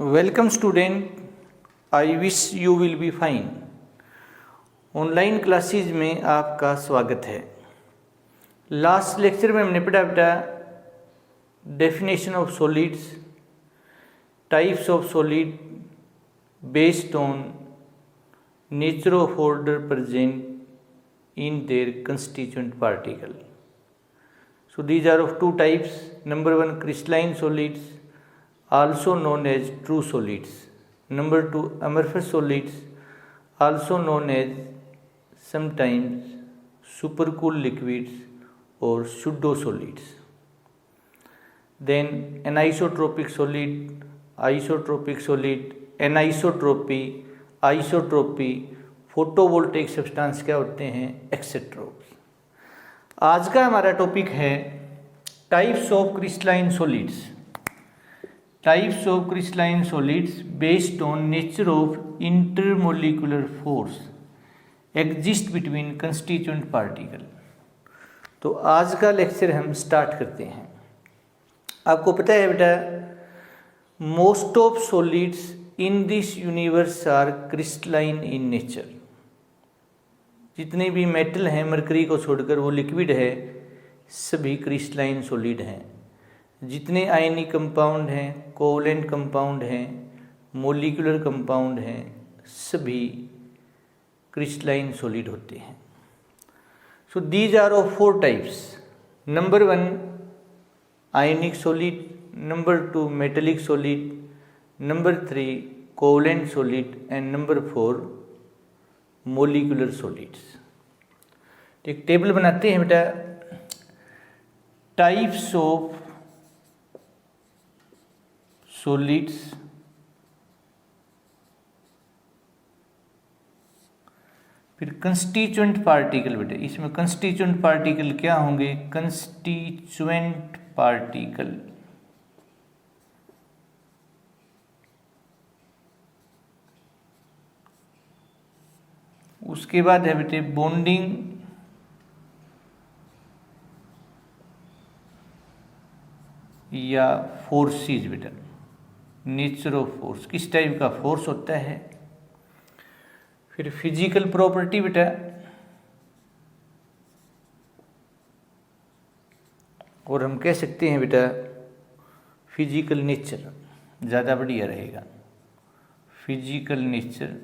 Welcome student, I wish you will be fine. Online classes में आपका स्वागत है। लास्ट लेक्चर में हमने पढ़ा बेटा definition of solids, types of solid based on nature of order present in their constituent particle. So these are of two types. Number one, crystalline solids, also known as true solids. Number two, amorphous solids, also known as sometimes supercooled liquids or pseudo solids. Then anisotropic solid, isotropic solid, anisotropy, isotropy, photovoltaic substance क्या होते हैं, etcetera. आज का हमारा topic है types of crystalline solids. Types of crystalline solids based on nature of intermolecular force exist between constituent particle. तो आज का लेक्चर हम स्टार्ट करते हैं। आपको पता है बेटा, most of solids in this universe are crystalline in nature. जितने भी मेटल हैं मरकरी को छोड़कर वो लिक्विड है, सभी क्रिस्टलाइन सॉलिड हैं। जितने आयनिक कंपाउंड हैं, कोवलेंट कंपाउंड हैं, मोलिकुलर कंपाउंड हैं, सभी क्रिस्टलाइन सॉलिड होते हैं। So these are of four types. Number one ionic solid, number two metallic solid, number three covalent solid and number four molecular solids. एक table बनाते हैं बेटा, टाइप्स ऑफ सॉलिड्स, फिर constituent particle. बेटा इसमें constituent particle क्या होंगे, constituent particle. उसके बाद है बेटे बॉन्डिंग या फोर्सेस। बेटा नेचर ऑफ फोर्स, किस टाइप का फोर्स होता है। फिर फिजिकल प्रॉपर्टी बेटा, और हम कह सकते हैं बेटा फिजिकल नेचर, ज़्यादा बढ़िया रहेगा, फिजिकल नेचर।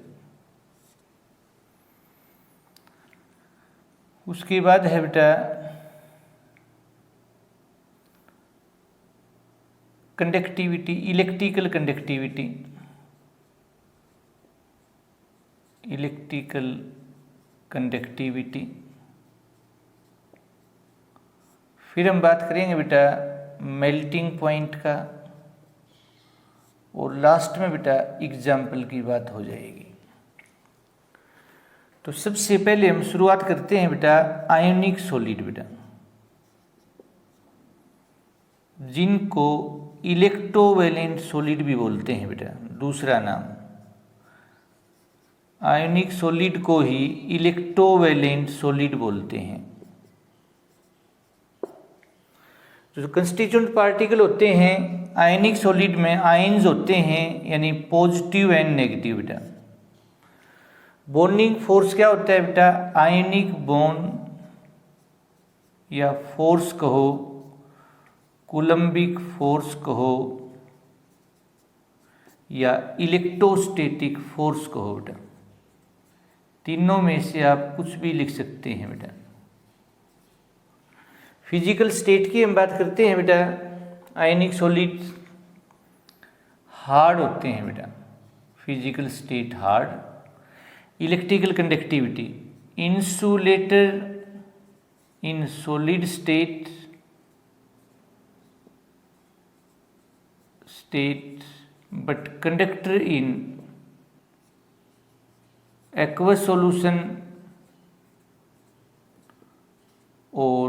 उसके बाद है बेटा conductivity, electrical conductivity, electrical conductivity. फिर हम बात करेंगे बेटा मेल्टिंग पॉइंट का, और लास्ट में बेटा एग्जाम्पल की बात हो जाएगी। तो सबसे पहले हम शुरुआत करते हैं बेटा आयोनिक सॉलिड। बेटा जिनको इलेक्ट्रोवैलेंट सॉलिड भी बोलते हैं बेटा, दूसरा नाम। आयोनिक सॉलिड को ही इलेक्ट्रोवैलेंट सॉलिड बोलते हैं। जो कंस्टिट्यूएंट पार्टिकल होते हैं आयनिक सॉलिड में, आयन्स होते हैं, यानी पॉजिटिव एंड नेगेटिव। बेटा बॉन्डिंग फोर्स क्या होता है बेटा, आयनिक बॉन्ड या फोर्स कहो, कूलम्बिक फोर्स कहो, या इलेक्ट्रोस्टैटिक फोर्स कहो। बेटा तीनों में से आप कुछ भी लिख सकते हैं। बेटा फिजिकल स्टेट की हम बात करते हैं बेटा, आयनिक सॉलिड हार्ड होते हैं। बेटा physical state hard. Electrical conductivity, insulator in solid state but conductor in aqueous solution और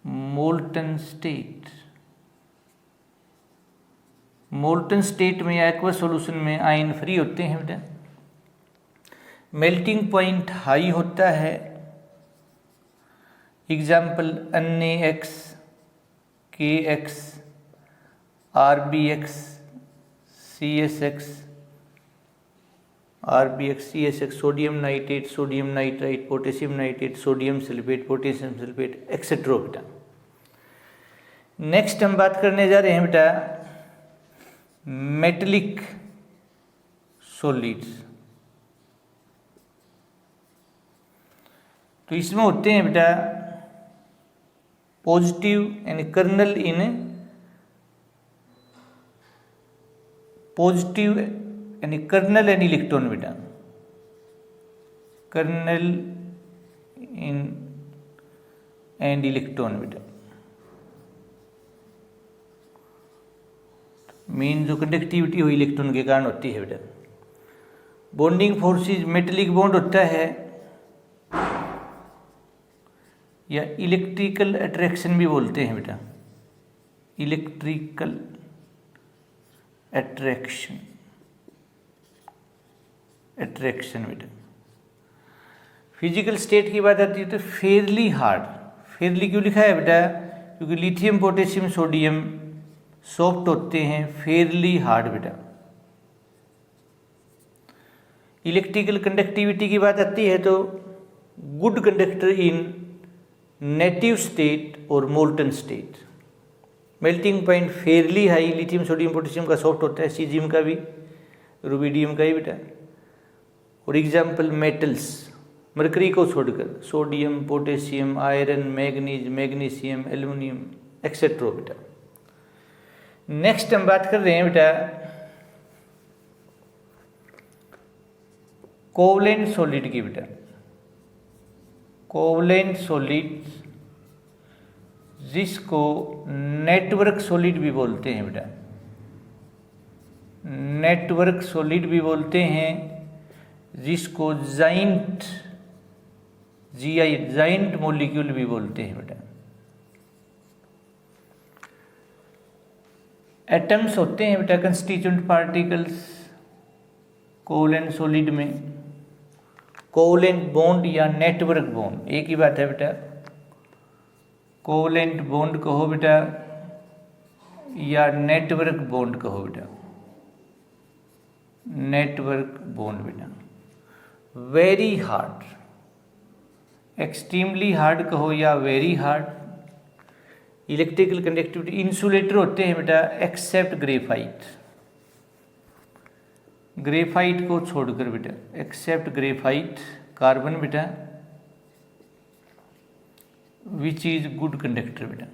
मोल्टन स्टेट। मोल्टन स्टेट में या एक्वस सॉल्यूशन में आयन फ्री होते हैं। बेटा मेल्टिंग पॉइंट हाई होता है। Example NaX, KX, RBX, CSX, RBX, CSX, sodium nitrate, sodium nitrite, potassium nitrate, sodium sulphate, potassium sulphate etcetera बेटा। नेक्स्ट हम बात करने जा रहे हैं बेटा मेटलिक सॉलिड्स। तो इसमें होते हैं बेटा पॉजिटिव यानी कर्नल इन पॉजिटिव यानी कर्नल एंड इलेक्ट्रॉन बेटा, कर्नल इन एंड इलेक्ट्रॉन बेटा। मेन जो कंडक्टिविटी हो इलेक्ट्रॉन के कारण होती है बेटा। बॉन्डिंग फोर्सेस मेटेलिक बॉन्ड होता है या इलेक्ट्रिकल अट्रैक्शन भी बोलते हैं बेटा, इलेक्ट्रिकल अट्रैक्शन, अट्रैक्शन बेटा। फिजिकल स्टेट की बात आती है तो फेयरली हार्ड, फेयरली क्यों लिखा है बेटा, क्योंकि लिथियम पोटेशियम सोडियम सॉफ्ट होते हैं, फेयरली हार्ड बेटा। इलेक्ट्रिकल कंडक्टिविटी की बात आती है तो good conductor in native state और molten state. Melting point fairly high, lithium sodium potassium का सॉफ्ट होता है, सीजियम का भी, रुबिडियम का ही बेटा। और एग्जाम्पल मेटल्स, मरकरी को छोड़कर sodium, potassium, iron, manganese, magnesium, aluminium etcetera बेटा। नेक्स्ट हम बात कर रहे हैं बेटा कोवलेंट सॉलिड की बेटा। कोवलेंट सॉलिड जिसको नेटवर्क सॉलिड भी बोलते हैं बेटा, नेटवर्क सॉलिड भी बोलते हैं, जिसको जाइंट जाइंट मॉलिक्यूल भी बोलते हैं बेटा। एटम्स होते हैं बेटा कंस्टिट्यूएंट पार्टिकल्स कोवलेंट सॉलिड में। कोवलेंट बॉन्ड या नेटवर्क बॉन्ड एक ही बात है बेटा। कोवलेंट बॉन्ड कहो बेटा या नेटवर्क बॉन्ड कहो बेटा, नेटवर्क बॉन्ड बेटा। वेरी हार्ड, एक्सट्रीमली हार्ड कहो या very hard. Electrical conductivity insulator होते हैं बेटा एक्सेप्ट ग्रेफाइट, ग्रेफाइट को छोड़कर बेटा, एक्सेप्ट ग्रेफाइट कार्बन बेटा, विच इज गुड कंडक्टर बेटा।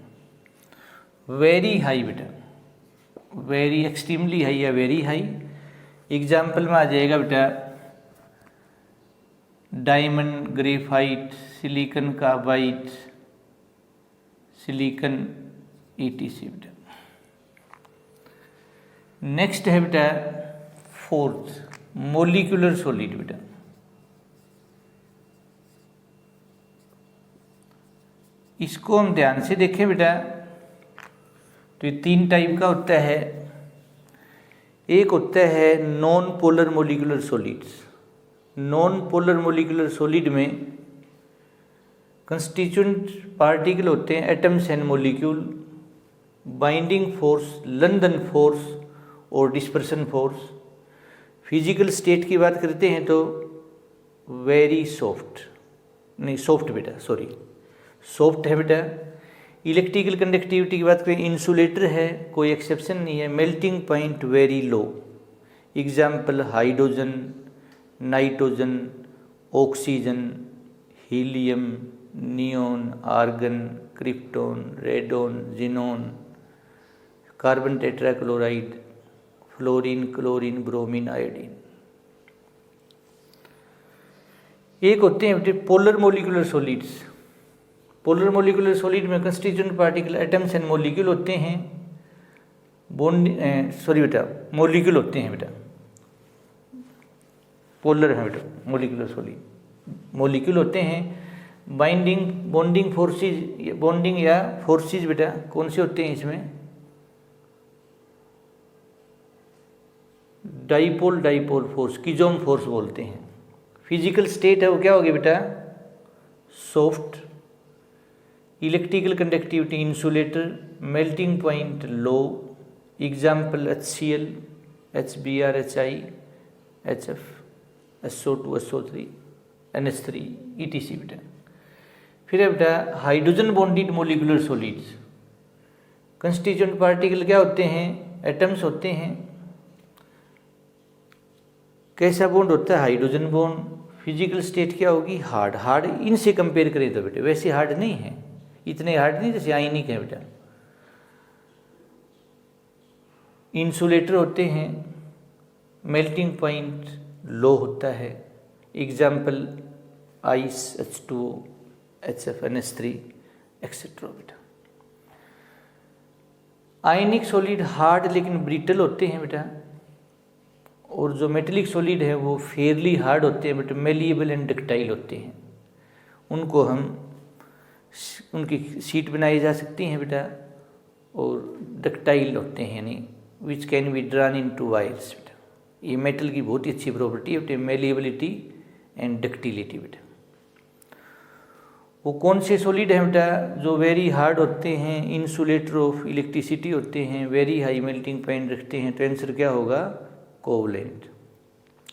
वेरी हाई बेटा, वेरी एक्सट्रीमली हाई या वेरी हाई। एग्जाम्पल में आ जाएगा बेटा diamond, graphite, silicon carbide, silicon ETC बेटा। नेक्स्ट है बेटा फोर्थ मोलिकुलर सॉलिड बेटा। इसको हम ध्यान से देखें बेटा तो ये 3 टाइप का होता है। एक होता है non polar molecular solids. Non polar molecular solid में कंस्टिट्यूएंट पार्टिकल होते हैं atoms and molecule, binding force, London force और डिस्पर्सन फोर्स। फिजिकल स्टेट की बात करते हैं तो वेरी सॉफ्ट, नहीं सॉफ्ट बेटा, सॉरी सॉफ्ट है बेटा। इलेक्ट्रिकल कंडक्टिविटी की बात करें इंसुलेटर है, कोई एक्सेप्शन नहीं है। Melting point very low. Example hydrogen, nitrogen, oxygen, helium, neon, argon, krypton, radon, xenon, carbon tetrachloride, fluorine, chlorine, bromine, iodine. एक होते हैं polar molecular solids. Polar molecular solid में constituent particle atoms and molecule होते हैं, bond sorry बेटा molecule होते हैं बेटा, पोलर है बेटा मोलिकुलर सॉलिड, मॉलिक्यूल होते हैं। बाइंडिंग बॉन्डिंग फोर्सेज, बॉन्डिंग या फोर्सेज बेटा कौन से होते हैं इसमें, dipole dipole force, Keesom force बोलते हैं। फिजिकल स्टेट है वो क्या होगी बेटा, soft. Electrical conductivity insulator, melting point low. Example HCl, HBr, HI, HF, SO2, SO3, NH3 ETC बेटा। फिर है बेटा hydrogen bonded molecular solids. Constituent particle क्या होते हैं? एटम्स होते हैं। कैसा बॉन्ड होता है? Hydrogen bond. फिजिकल स्टेट क्या होगी? हार्ड। हार्ड इनसे कंपेयर करें तो बेटे वैसे हार्ड नहीं है, इतने हार्ड नहीं जैसे आयनिक है बेटा। इंसुलेटर होते हैं। मेल्टिंग पॉइंट लो होता है। Example ice, H2O, HF, NH3 etcetera बेटा। आयनिक सॉलिड हार्ड लेकिन ब्रिटल होते हैं बेटा, और जो मेटेलिक सॉलिड है वो फेयरली हार्ड होते हैं बेटा, मेलिएबल एंड डक्टाइल होते हैं। उनको हम उनकी शीट बनाई जा सकती हैं बेटा, और डक्टाइल होते हैं यानी which can be drawn into wires बेटा। ये मेटल की बहुत ही अच्छी प्रॉपर्टी है बेटा, मेलिएबिलिटी एंड डक्टिलिटी बेटा। वो कौन से सॉलिड हैं बेटा? जो वेरी हार्ड होते हैं, इंसुलेटर ऑफ इलेक्ट्रिसिटी होते हैं, वेरी हाई मेल्टिंग पॉइंट रखते हैं। तो आंसर क्या होगा? Covalent.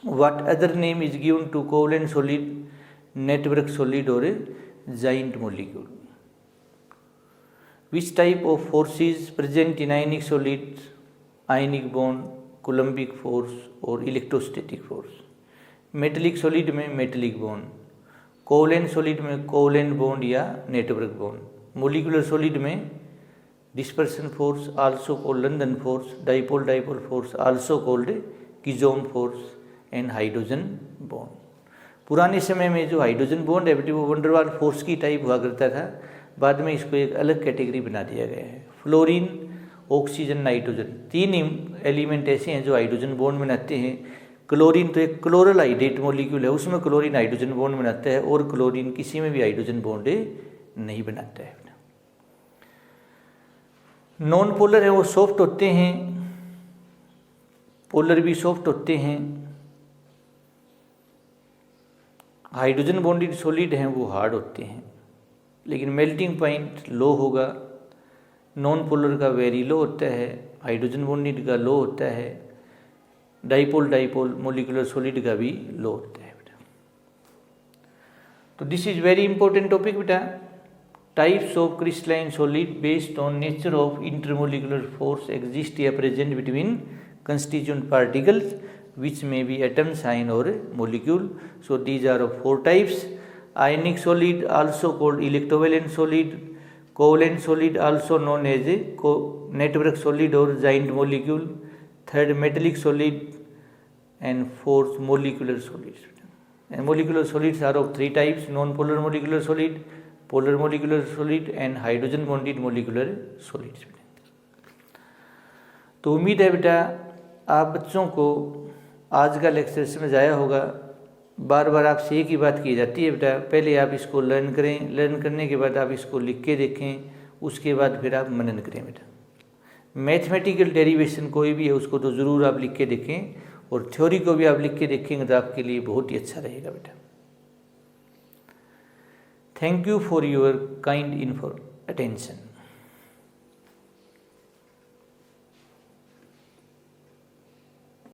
What other name is given to covalent solid? Network solid और giant molecule. Which type of forces present in ionic solid? Ionic bond, coulombic force और electrostatic force. Metallic solid में metallic bond, covalent solid में covalent bond या network bond. Molecular solid में dispersion force also called London force, dipole dipole force also called Keesom force, and hydrogen bond. पुराने समय में जो hydrogen bond है बेटे वो वंडरवाल फोर्स की टाइप हुआ करता था, बाद में इसको एक अलग कैटेगरी बना दिया गया है। फ्लोरीन, ऑक्सीजन, नाइट्रोजन, तीन एलिमेंट ऐसे हैं जो हाइड्रोजन बॉन्ड बनाते हैं। क्लोरीन तो एक क्लोरल हाइड्रेट मॉलिक्यूल है, उसमें क्लोरीन हाइड्रोजन बॉन्ड बनाता है, और क्लोरीन किसी में भी हाइड्रोजन बॉन्ड नहीं बनाता है। नॉन पोलर है वो सॉफ्ट होते हैं, पोलर भी सॉफ्ट होते हैं। हाइड्रोजन बॉन्डेड सॉलिड हैं वो हार्ड होते हैं, लेकिन मेल्टिंग पॉइंट लो होगा। नॉन पोलर का वेरी लो होता है, हाइड्रोजन बॉन्डेड का लो होता है, डाइपोल डाइपोल मोलिकुलर सॉलिड का भी लो होता है बेटा। तो this is very important topic बेटा। Types of crystalline solid based on nature of intermolecular force exist या present between constituent particles which may be atoms, ion or molecule. So these are of four types: ionic solid also called electrovalent solid, covalent solid also known as a network solid or giant molecule, third metallic solid, and fourth molecular solids. And molecular solids are of three types: non-polar molecular solid, polar molecular solid, and hydrogen bonded molecular solids. तो उम्मीद है बेटा आप बच्चों को आज का lecture समझ आया होगा। बार बार आपसे एक ही बात की जाती है बेटा, पहले आप इसको लर्न करें, लर्न करने के बाद आप इसको लिख के देखें, उसके बाद फिर आप मनन करें बेटा। मैथमेटिकल डेरिवेशन कोई भी है उसको तो ज़रूर आप लिख के देखें, और थ्योरी को भी आप लिख के देखेंगे तो आपके लिए बहुत ही अच्छा रहेगा बेटा। Thank you for your kind attention.